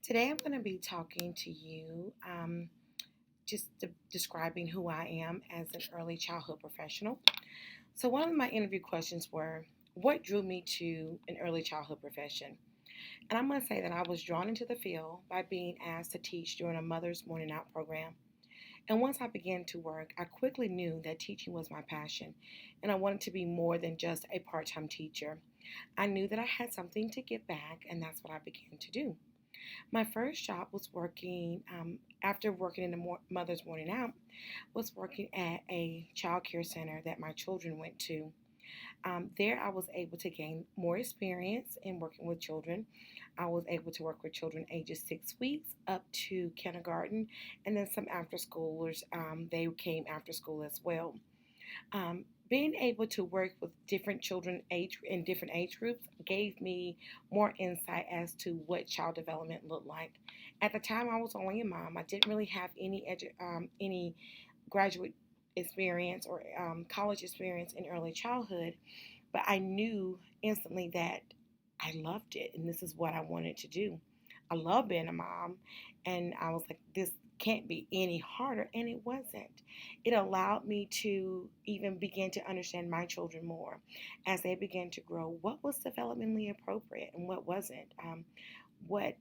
Today I'm going to be talking to you, describing who I am as an early childhood professional. So, one of my interview questions were, what drew me to an early childhood profession? And I'm going to say that I was drawn into the field by being asked to teach during a Mother's Morning Out program. And once I began to work, I quickly knew that teaching was my passion, and I wanted to be more than just a part time teacher. I knew that I had something to give back, and that's what I began to do. My first job was working, after working in the Mother's Morning Out, was working at a child care center that my children went to. There, I was able to gain more experience in working with children. I was able to work with children ages 6 weeks up to kindergarten, and then some after schoolers. They came after school as well. Being able to work with different children age in different age groups gave me more insight as to what child development looked like. At the time, I was only a mom. I didn't really have any graduate experience or college experience in early childhood, but I knew instantly that I loved it and this is what I wanted to do. I love being a mom, and I was like, this can't be any harder, and it wasn't. It allowed me to even begin to understand my children more as they began to grow. What was developmentally appropriate and what wasn't? What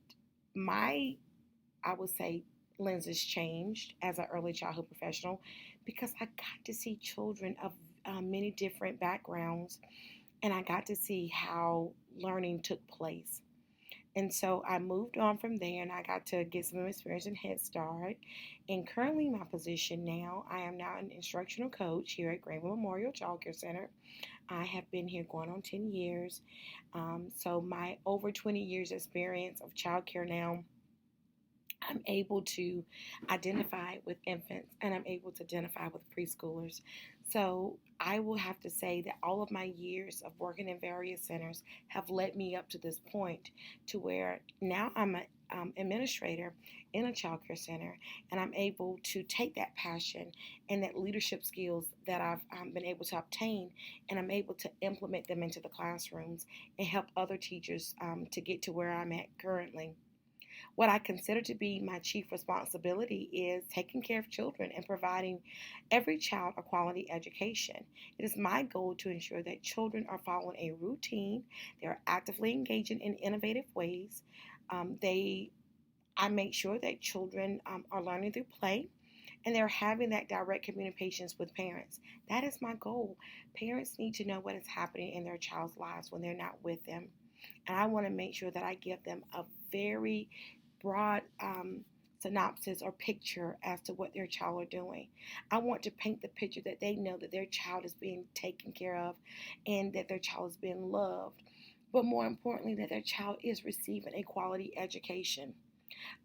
my I would say lenses changed as an early childhood professional because I got to see children of many different backgrounds, and I got to see how learning took place. And so I moved on from there and I got to get some experience in Head Start. And currently, my position now, I am now an instructional coach here at Greenville Memorial Child Care Center. I have been here going on 10 years. So, my over 20 years experience of child care now, I'm able to identify with infants and I'm able to identify with preschoolers. So I will have to say that all of my years of working in various centers have led me up to this point to where now I'm an administrator in a child care center, and I'm able to take that passion and that leadership skills that I've been able to obtain, and I'm able to implement them into the classrooms and help other teachers to get to where I'm at currently. What I consider to be my chief responsibility is taking care of children and providing every child a quality education. It is my goal to ensure that children are following a routine, they are actively engaging in innovative ways. They I make sure that children are learning through play and they're having that direct communications with parents. That is my goal. Parents need to know what is happening in their child's lives when they're not with them. And I want to make sure that I give them a very broad synopsis or picture as to what their child are doing. I want to paint the picture that they know that their child is being taken care of and that their child is being loved. But more importantly, that their child is receiving a quality education.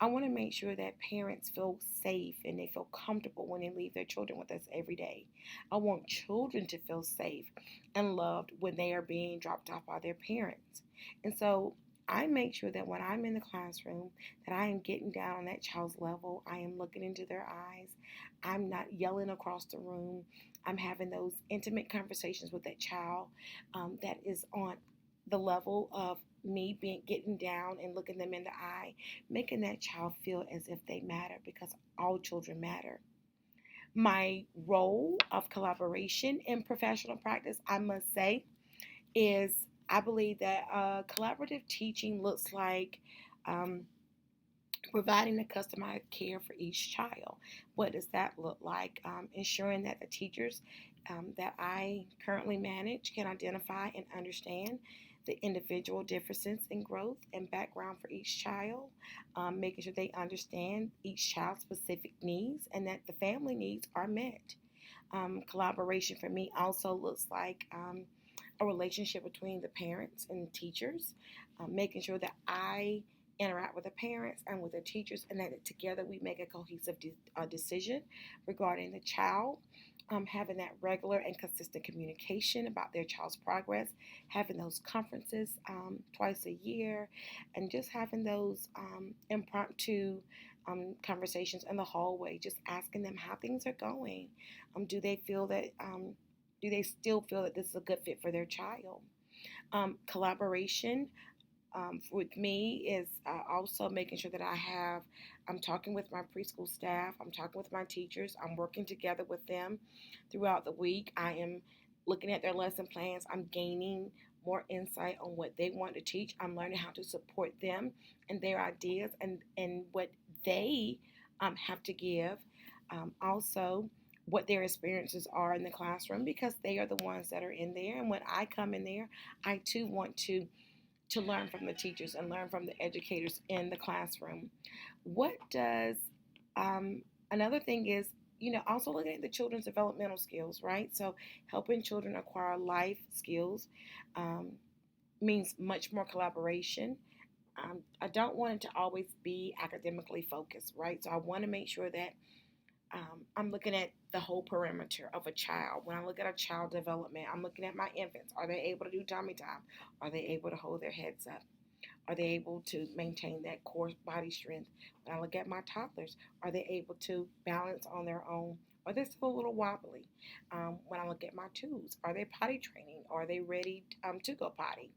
I want to make sure that parents feel safe and they feel comfortable when they leave their children with us every day. I want children to feel safe and loved when they are being dropped off by their parents. And so I make sure that when I'm in the classroom that I am getting down on that child's level. I am looking into their eyes. I'm not yelling across the room. I'm having those intimate conversations with that child that is on the level of me being getting down and looking them in the eye, making that child feel as if they matter because all children matter. My role of collaboration in professional practice, I must say, is I believe that collaborative teaching looks like um, providing a customized care for each child. What does that look like? Ensuring that the teachers that I currently manage can identify and understand the individual differences in growth and background for each child, making sure they understand each child's specific needs and that the family needs are met. Collaboration for me also looks like a relationship between the parents and teachers, making sure that I interact with the parents and with the teachers, and that together we make a cohesive decision regarding the child. Having that regular and consistent communication about their child's progress, having those conferences twice a year, and just having those impromptu conversations in the hallway, just asking them how things are going. Do they feel that? Do they still feel that this is a good fit for their child? Collaboration with me is also making sure that I'm talking with my preschool staff, I'm talking with my teachers, I'm working together with them throughout the week. I am looking at their lesson plans, I'm gaining more insight on what they want to teach. I'm learning how to support them and their ideas and what they have to give. Also, what their experiences are in the classroom because they are the ones that are in there. And when I come in there, I too want to learn from the teachers and learn from the educators in the classroom. What does another thing is, also looking at the children's developmental skills, right? So helping children acquire life skills um, means much more collaboration. I don't want it to always be academically focused, right? So I want to make sure that I'm looking at the whole perimeter of a child. When I look at a child development, I'm looking at my infants. Are they able to do tummy time? Are they able to hold their heads up? Are they able to maintain that core body strength? When I look at my toddlers, are they able to balance on their own? Are they still a little wobbly? When I look at my twos, are they potty training? Are they ready to go potty?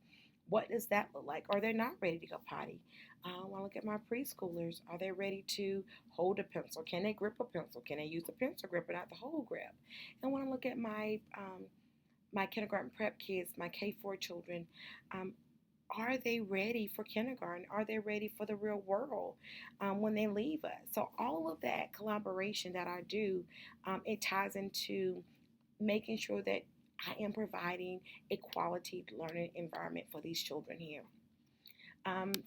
What does that look like? Are they not ready to go potty? When I look at my preschoolers, are they ready to hold a pencil? Can they grip a pencil? Can they use the pencil grip and not the whole grip? And when I look at my kindergarten prep kids, my K4 children, um, are they ready for kindergarten? Are they ready for the real world when they leave us? So all of that collaboration that I do, it ties into making sure that I am providing a quality learning environment for these children here.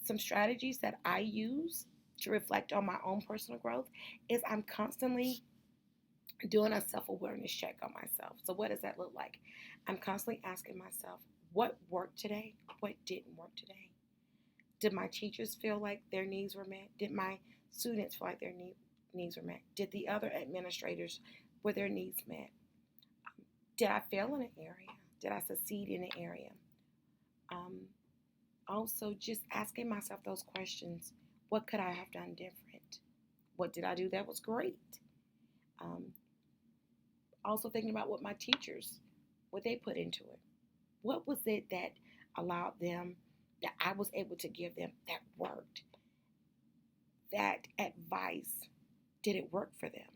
Some strategies that I use to reflect on my own personal growth is I'm constantly doing a self awareness check on myself. So, what does that look like? I'm constantly asking myself, what worked today? What didn't work today? Did my teachers feel like their needs were met? Did my students feel like their needs were met? Did the other administrators, were their needs met? Did I fail in an area? Did I succeed in an area? Um, Also, just asking myself those questions. What could I have done different? What did I do that was great? Um, Also, thinking about what my teachers, what they put into it. What was it that allowed them, that I was able to give them that worked? That advice, did it work for them?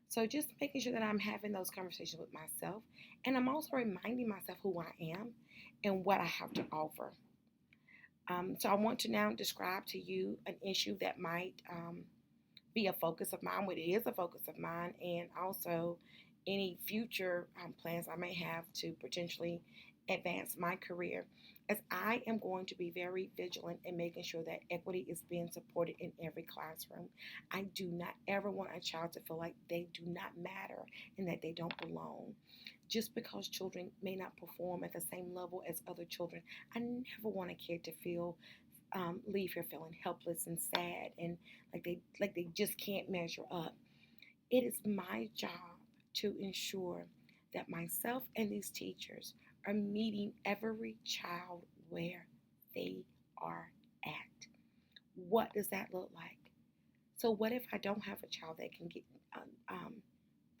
So just making sure that I'm having those conversations with myself. And I'm also reminding myself who I am and what I have to offer. So I want to now describe to you an issue that might be a focus of mine, what it is a focus of mine, and also any future plans I may have to potentially advance my career. As I am going to be very vigilant in making sure that equity is being supported in every classroom. I do not ever want a child to feel like they do not matter and that they don't belong. Just because children may not perform at the same level as other children, I never want a kid to feel leave here feeling helpless and sad and like they just can't measure up. It is my job to ensure that myself and these teachers are meeting every child where they are at. What does that look like? So what if I don't have a child that can get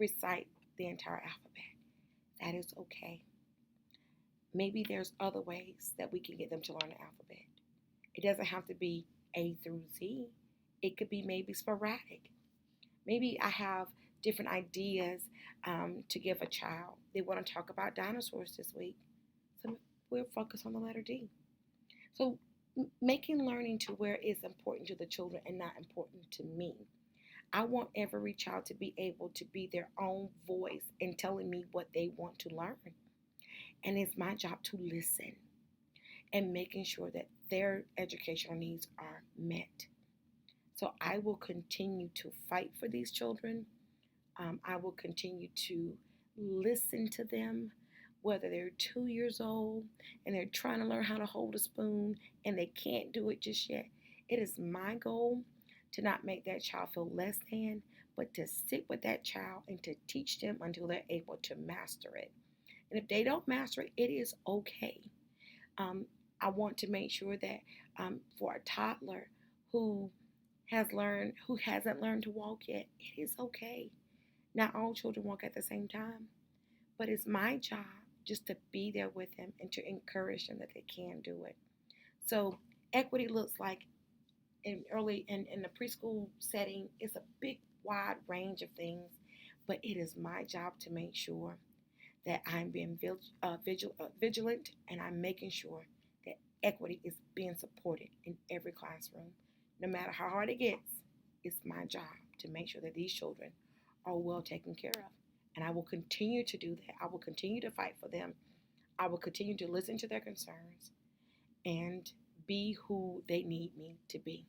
recite the entire alphabet? That is okay. Maybe there's other ways that we can get them to learn the alphabet. It doesn't have to be A through Z. It could be maybe sporadic. Maybe I have different ideas to give a child. They want to talk about dinosaurs this week. So we'll focus on the letter D. So making learning to where it's important to the children and not important to me. I want every child to be able to be their own voice in telling me what they want to learn. And it's my job to listen and making sure that their educational needs are met. So I will continue to fight for these children. I will continue to listen to them, whether they're 2 years old and they're trying to learn how to hold a spoon and they can't do it just yet. It is my goal to not make that child feel less than, but to sit with that child and to teach them until they're able to master it. And if they don't master it, it is okay. Um, I want to make sure that for a toddler who who hasn't learned to walk yet, it is okay. Not all children walk at the same time, but it's my job just to be there with them and to encourage them that they can do it. So equity looks like in the preschool setting, it's a big wide range of things, but it is my job to make sure that I'm being vigilant, and I'm making sure that equity is being supported in every classroom. No matter how hard it gets, it's my job to make sure that these children are well taken care of. And I will continue to do that. I will continue to fight for them. I will continue to listen to their concerns and be who they need me to be.